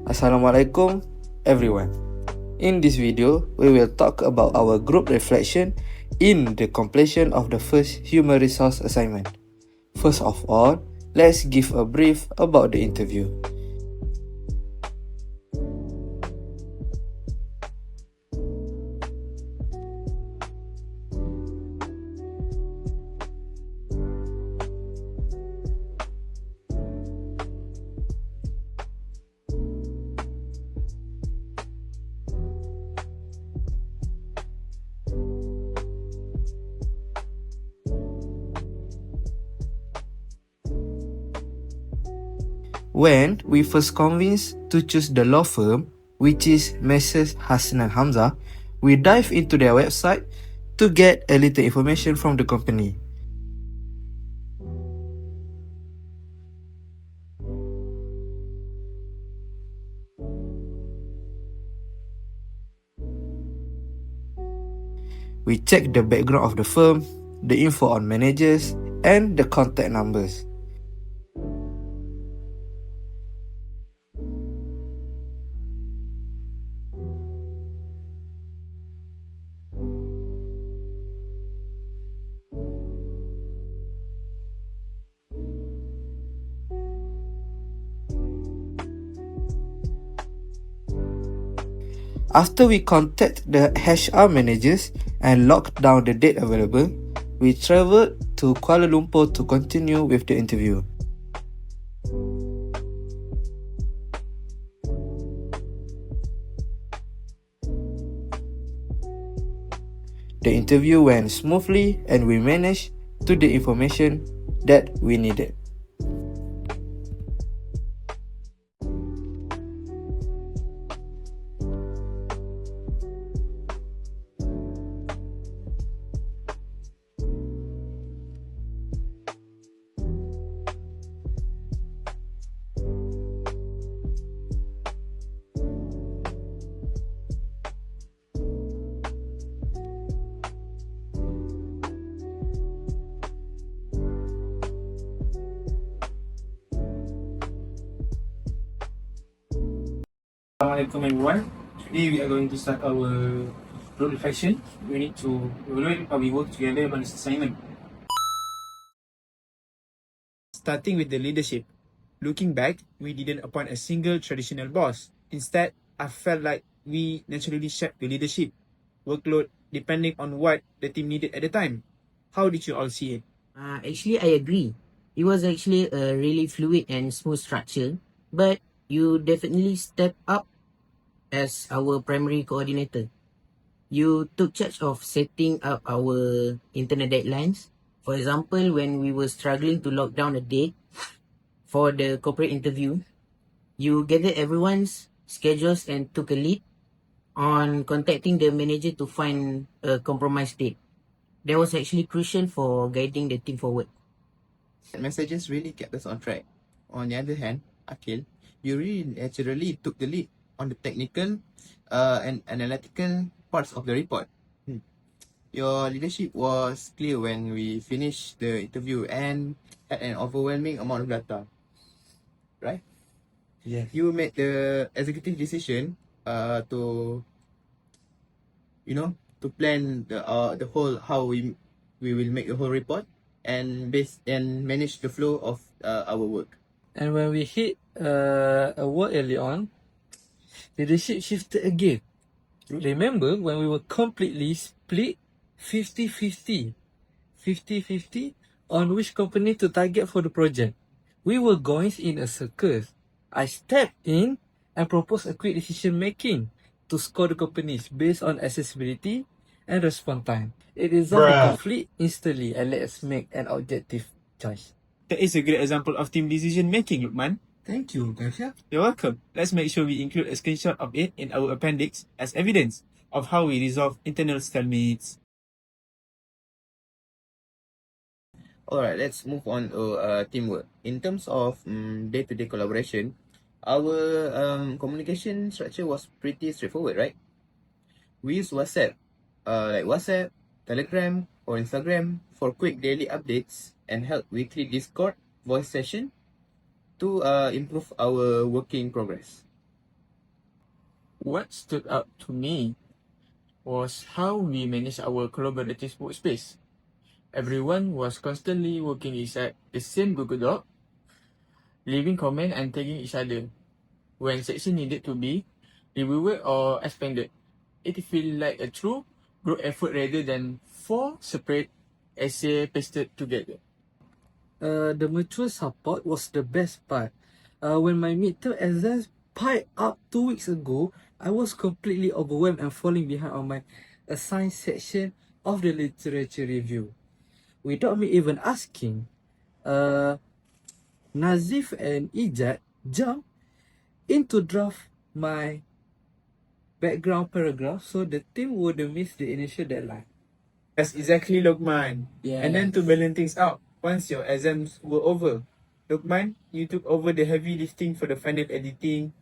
Assalamualaikum everyone. In this video, we will talk about our group reflection in the completion of the first human resource assignment. First of all, let's give a brief about the interview. When we first convinced to choose the law firm, which is Messrs. Hassan and Hamza, we dive into their website to get a little information from the company. We check the background of the firm, the info on managers, and the contact numbers. After we contact the HR managers and lock down the date available, we traveled to Kuala Lumpur to continue with the interview. The interview went smoothly and we managed to the information that we needed. Assalamualaikum everyone. Today we are going to start our group reflection. We need to evaluate how we work together on this assignment. Starting with the leadership. Looking back, we didn't appoint a single traditional boss. Instead, I felt like we naturally shared the leadership workload depending on what the team needed at the time. How did you all see it? Actually, I agree. It was actually a really fluid and smooth structure, but you definitely stepped up as our primary coordinator. You took charge of setting up our internal deadlines. For example, when we were struggling to lock down a date for the corporate interview, you gathered everyone's schedules and took a lead on contacting the manager to find a compromise date. That was actually crucial for guiding the team forward. Messages really kept us on track. On the other hand, Akil, you really naturally took the lead on the technical and analytical parts of the report. Your leadership was clear when we finished the interview and had an overwhelming amount of data. Right? Yes. You made the executive decision to plan the whole how we will make the whole report and manage the flow of our work. And when we hit a word early on, leadership shifted again. Remember when we were completely split 50-50 on which company to target for the project? We were going in a circus. I stepped in and proposed a quick decision making to score the companies based on accessibility and response time. It resolved the conflict instantly and let us make an objective choice. That is a great example of team decision making, Lukman. Thank you, Kasha. You're welcome. Let's make sure we include a screenshot of it in our appendix as evidence of how we resolve internal stalemates. Alright, let's move on to teamwork. In terms of day-to-day collaboration, our communication structure was pretty straightforward, right? We use WhatsApp, like WhatsApp, Telegram, or Instagram for quick daily updates and held weekly Discord voice session to improve our working progress. What stood out to me was how we managed our collaborative workspace. Everyone was constantly working inside the same Google Doc, leaving comment and tagging each other. When section needed to be reviewed or expanded, it felt like a true group effort rather than four separate essays pasted together. The mutual support was the best part. When my midterm exams piled up 2 weeks ago, I was completely overwhelmed and falling behind on my assigned section of the literature review. Without me even asking, uh, Nazif and Ijat jumped in to draft my background paragraph so the team wouldn't miss the initial deadline. That's exactly Lokman. And then to balance things out, once your exams were over, Lokman, you took over the heavy lifting for the final editing,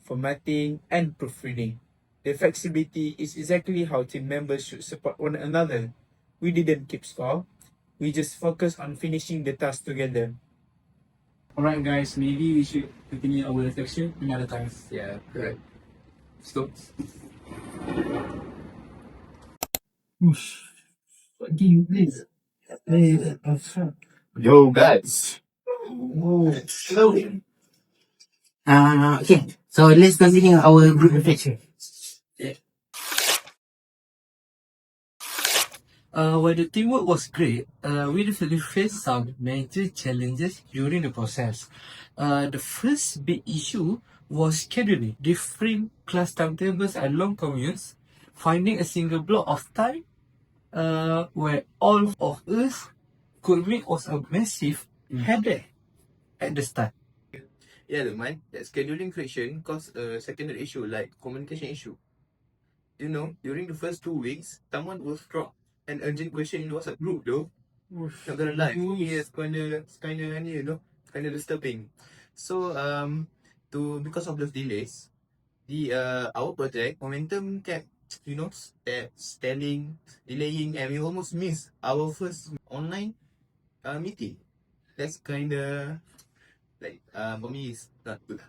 formatting, and proofreading. The flexibility is exactly how team members should support one another. We didn't keep score. We just focused on finishing the task together. Alright, guys, maybe we should continue our reflection another time. Yeah, correct. Let's go. What game is this? Yo, guys. Okay, so let's continue our group reflection. While the teamwork was great, we definitely faced some major challenges during the process. The first big issue was scheduling. Different class timetables and long commutes, finding a single block of time where all of us could meet was a massive headache at the start. Yeah, Lukman, that scheduling friction caused a secondary issue like communication issue. You know, during the first 2 weeks, someone will drop an urgent question in the WhatsApp group though. Not gonna lie, for me it's kinda disturbing. So because of those delays, the our project momentum kept stalling, delaying, and we almost missed our first online meeting. That's kinda like for me it's not good.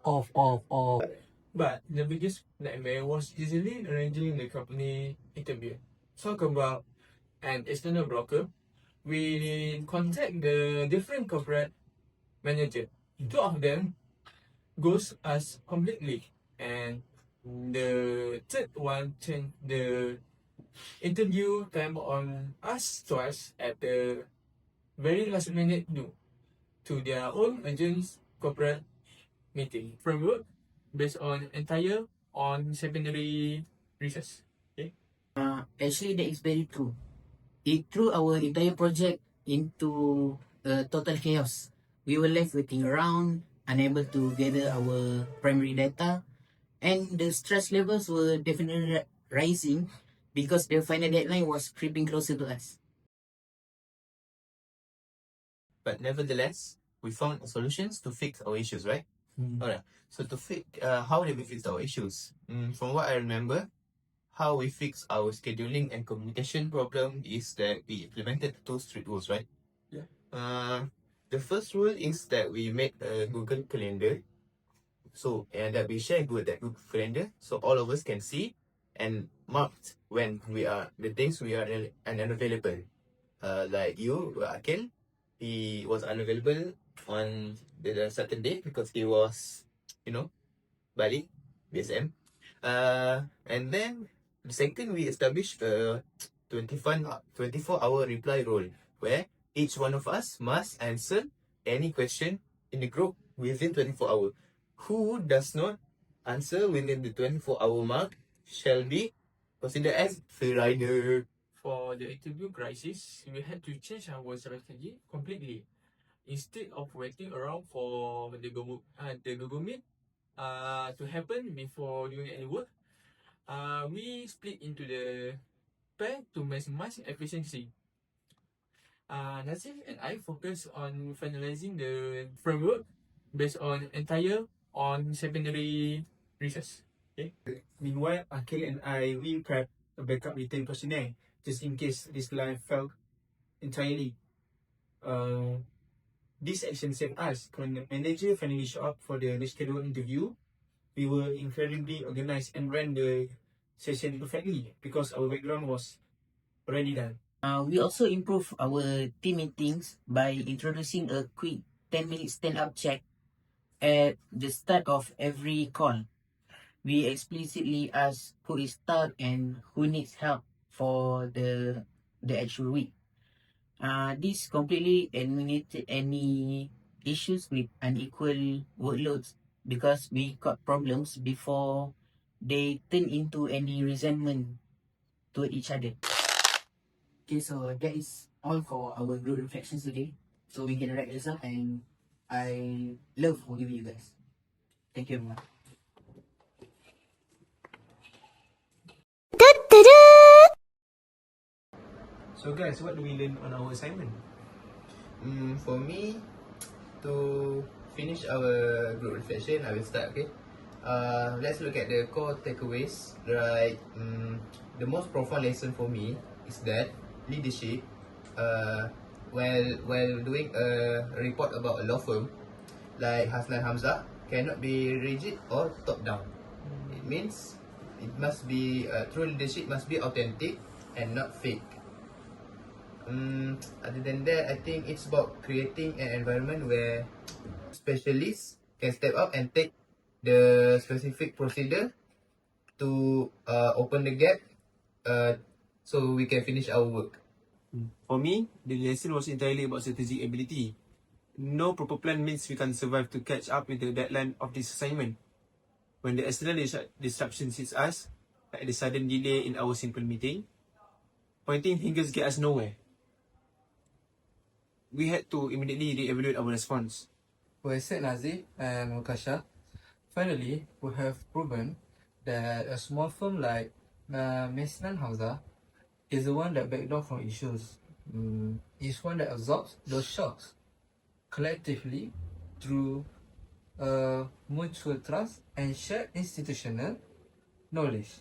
Off. But the biggest nightmare was easily arranging the company interview. Talk about an external broker. We contact the different corporate manager. Two of them ghost us completely, and the third one changed the interview time on us twice at the very last minute due to their own agent's corporate meeting framework based on entire on secondary research. Okay. Actually, that is very true. It threw our entire project into total chaos. We were left waiting around, unable to gather our primary data, and the stress levels were definitely rising because the final deadline was creeping closer to us. But nevertheless, we found solutions to fix our issues, right? Alright. So to fix, how did we fix our issues? From what I remember, how we fix our scheduling and communication problem is that we implemented two strict rules, right? Yeah. The first rule is that we made a Google Calendar, and that we share that Google Calendar so all of us can see and marked when the days we are unavailable. Like you, Akil, he was unavailable on the certain day because he was, Bali, BSM. And then the second, we established a 24-hour reply rule where each one of us must answer any question in the group within 24 hours. Who does not answer within the 24-hour mark shall be considered as free rider. For the interview crisis, we had to change our strategy completely. Instead of waiting around for the Google Meet to happen before doing any work, we split into the pair to maximize efficiency. Nasif and I focus on finalizing the framework based on entire on secondary research. Okay. Meanwhile, Akhil and I, we prepped a backup written questionnaire just in case this line fell entirely. This action saved us when the manager finally showed up for the rescheduled interview. we were incredibly organized and ran the session perfectly because our background was already done. We also improve our team meetings by introducing a quick 10-minute stand-up check at the start of every call. We explicitly ask who is stuck and who needs help for the actual week. This completely eliminated any issues with unequal workloads because we caught problems before they turn into any resentment toward each other. Okay, so that is all for our group reflections today. So we can wrap this up, and I love working with you guys. Thank you everyone. So guys, what do we learn on our assignment? For me, to finish our group reflection, I will start. Okay. Let's look at the core takeaways. Right. The most profound lesson for me is that leadership, while doing a report about a law firm like Hasnan Hamzah, cannot be rigid or top down. It means it must be true leadership must be authentic and not fake. Other than that, I think it's about creating an environment where specialists can step up and take the specific procedure to open the gap so we can finish our work. For me, the lesson was entirely about strategic ability. No proper plan means we can survive to catch up with the deadline of this assignment. When the external disruption hits us, like the sudden delay in our simple meeting, pointing fingers get us nowhere. We had to immediately re-evaluate our response. Well said, Nazi and Mukasha. Finally, we have proven that a small firm like Mesnan Hamza is the one that back down from issues. Is one that absorbs those shocks collectively through mutual trust and shared institutional knowledge.